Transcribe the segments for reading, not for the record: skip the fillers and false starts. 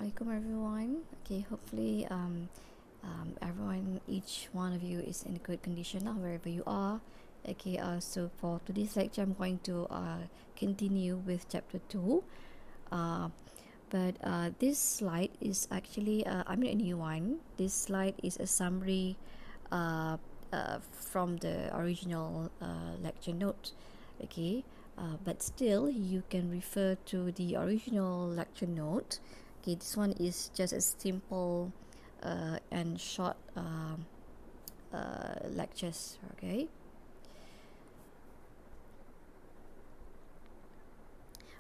Assalamualaikum everyone. Okay, hopefully everyone, each one of you is in a good condition now wherever you are. Okay, so for today's lecture, I'm going to continue with chapter 2. Uh, but this slide is actually, a new one. This slide is a summary from the original lecture note. Okay, but still, you can refer to the original lecture note. Okay, this one is just a simple and short lectures. Okay.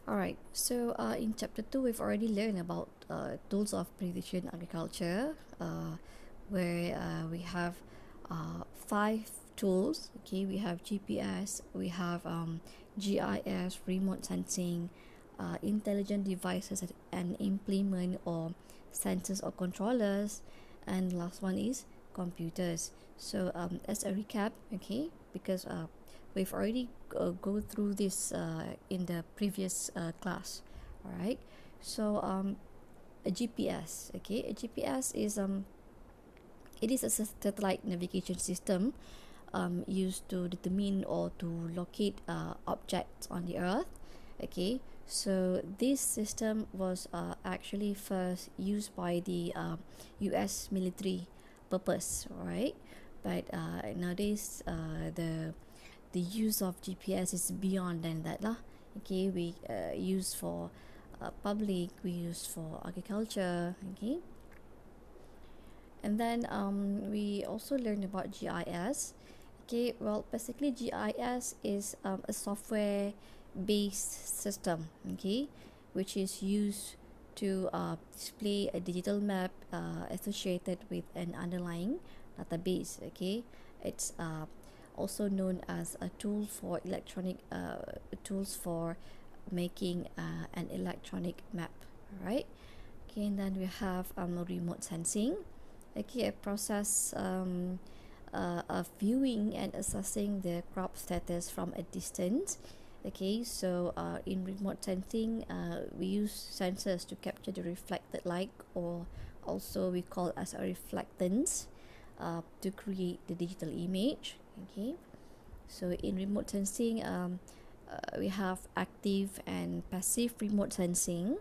Alright, so in chapter 2, we've already learned about tools of precision agriculture, where we have 5 tools. Okay, we have GPS, we have GIS, remote sensing, intelligent devices and implement or sensors or controllers, and last one is computers. So as a recap, okay, because we've already go through this in the previous class. All right, so a GPS. Okay, a GPS is it is a satellite navigation system used to determine or to locate objects on the earth. Okay, so this system was actually first used by the US military purpose, right? But nowadays the use of GPS is beyond than that lah. Okay, we use for public, we use for agriculture. Okay, and then we also learned about GIS. Okay, well, basically GIS is a software based system, okay, which is used to display a digital map associated with an underlying database. Okay, it's also known as a tool for electronic tools for making an electronic map. Right. Okay, and then we have remote sensing. Okay, a process of viewing and assessing the crop status from a distance. Okay, so in remote sensing, we use sensors to capture the reflected light, or also we call as a reflectance, to create the digital image. Okay, so in remote sensing, we have active and passive remote sensing.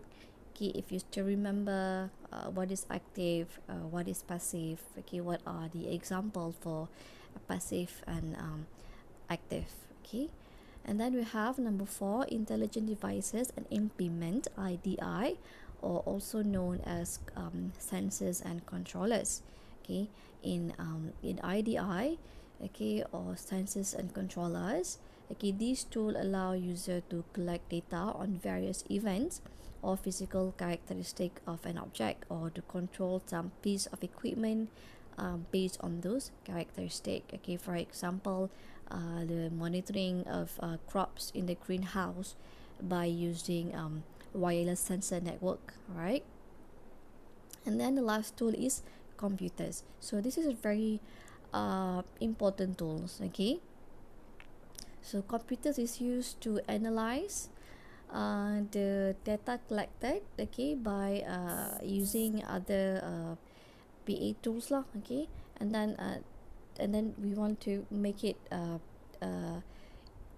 Okay, if you still remember what is active, what is passive, okay, what are the example for passive and active. Okay, and then we have number 4, intelligent devices and implement, IDI, or also known as sensors and controllers. Okay, in IDI, okay, or sensors and controllers, okay, these tools allow user to collect data on various events or physical characteristic of an object, or to control some piece of equipment based on those characteristics. Okay, for example, the monitoring of crops in the greenhouse by using wireless sensor network, right? And then the last tool is computers. So this is a very important tools. Okay, so computers is used to analyze the data collected, okay, by using other PA tools lah. Okay, and then we want to make it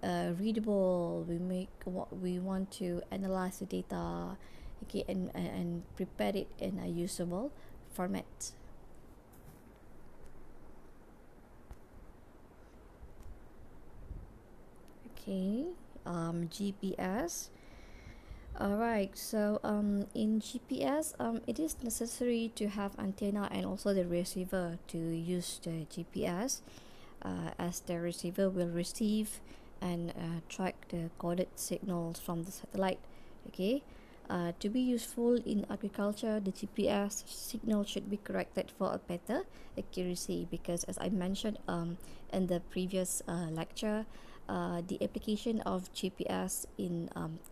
readable. We want to analyze the data, okay, and prepare it in a usable format. Okay, GPS. Alright, so in GPS, it is necessary to have antenna and also the receiver to use the GPS, as the receiver will receive and track the coded signals from the satellite. Okay, to be useful in agriculture, the GPS signal should be corrected for a better accuracy, because as I mentioned in the previous lecture, the application of GPS in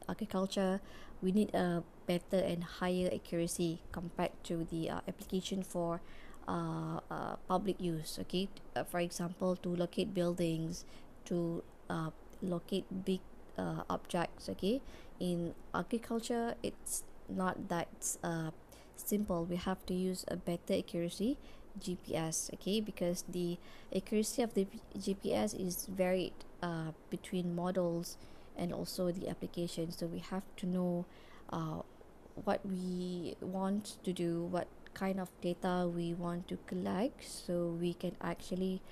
agriculture, we need a better and higher accuracy compared to the application for public use. Okay, for example, to locate buildings, to locate big objects. Okay, in agriculture, it's not that simple. We have to use a better accuracy GPS, okay, because the accuracy of the GPS is varied between models and also the application. So we have to know uh, what we want to do, what kind of data we want to collect, so we can actually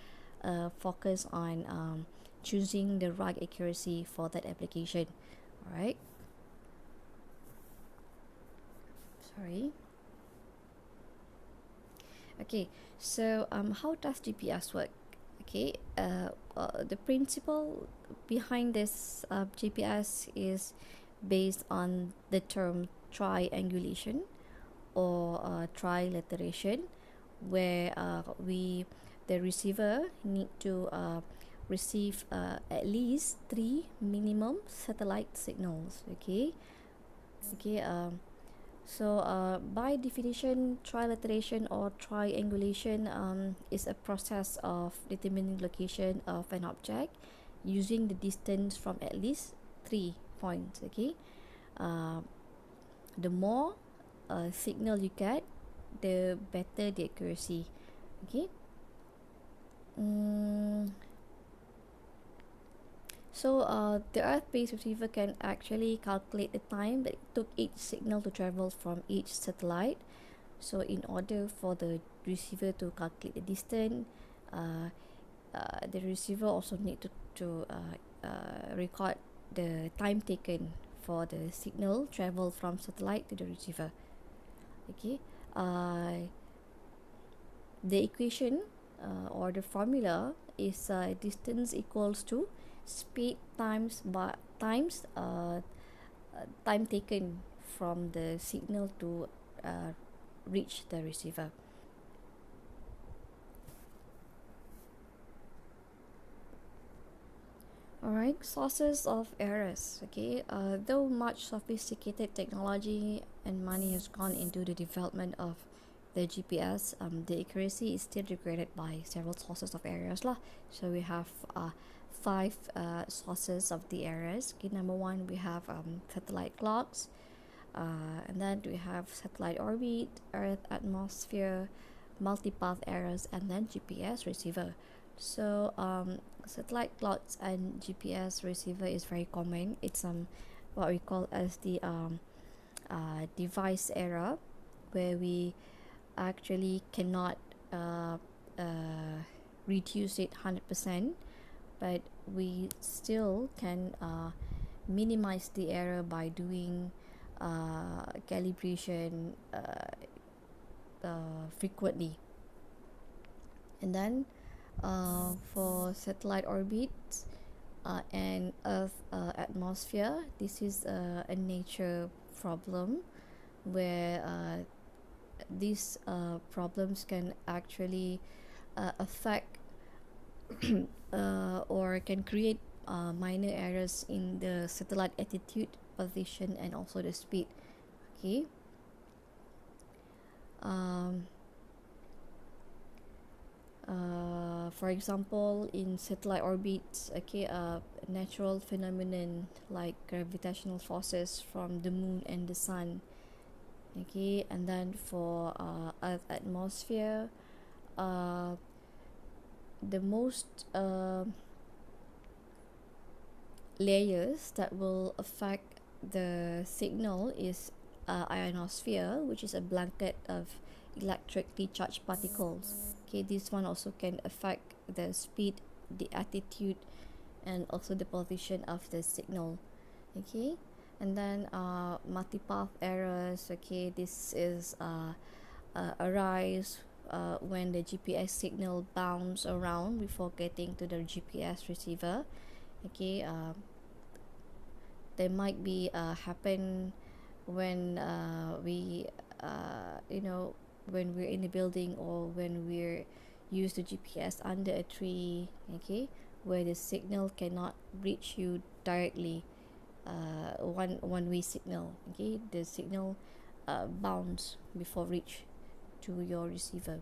focus on choosing the right accuracy for that application. All right. Sorry. Okay, so how does GPS work? Okay, the principle behind this GPS is based on the term triangulation or trilateration, where we the receiver need to receive at least three minimum satellite signals. Okay, okay. So, by definition, trilateration or triangulation is a process of determining location of an object using the distance from at least 3 points. Okay, uh, the more signal you get, the better the accuracy. Okay. Mm, So the Earth-based receiver can actually calculate the time that it took each signal to travel from each satellite. So in order for the receiver to calculate the distance, uh, the receiver also need to record the time taken for the signal travel from satellite to the receiver. Okay. The equation or the formula is distance equals to speed times time taken from the signal to uh, reach the receiver. Alright, sources of errors. Okay, though much sophisticated technology and money has gone into the development of the GPS, the accuracy is still degraded by several sources of errors lah. So we have five sources of the errors. Okay, number one, we have satellite clocks, and then we have satellite orbit, Earth atmosphere, multipath errors, and then GPS receiver. So satellite clocks and GPS receiver is very common. It's what we call as the device error, where we actually cannot reduce it 100%, but we still can minimize the error by doing calibration frequently. And then for satellite orbits and Earth atmosphere, this is a nature problem where these problems can actually affect or can create minor errors in the satellite attitude, position, and also the speed. Okay. Um, for example, in satellite orbits, okay, natural phenomenon like gravitational forces from the moon and the sun, okay, and then for Earth atmosphere, the most layers that will affect the signal is ionosphere, which is a blanket of electrically charged particles. Okay, this one also can affect the speed, the attitude, and also the position of the signal. Okay, and then multipath errors. Okay, this is arise when the GPS signal bounce around before getting to the GPS receiver. Okay, there might be happen when we when we're in a building or when we're use the GPS under a tree, okay, where the signal cannot reach you directly, one way signal, okay, the signal bounce before reach to your receiver.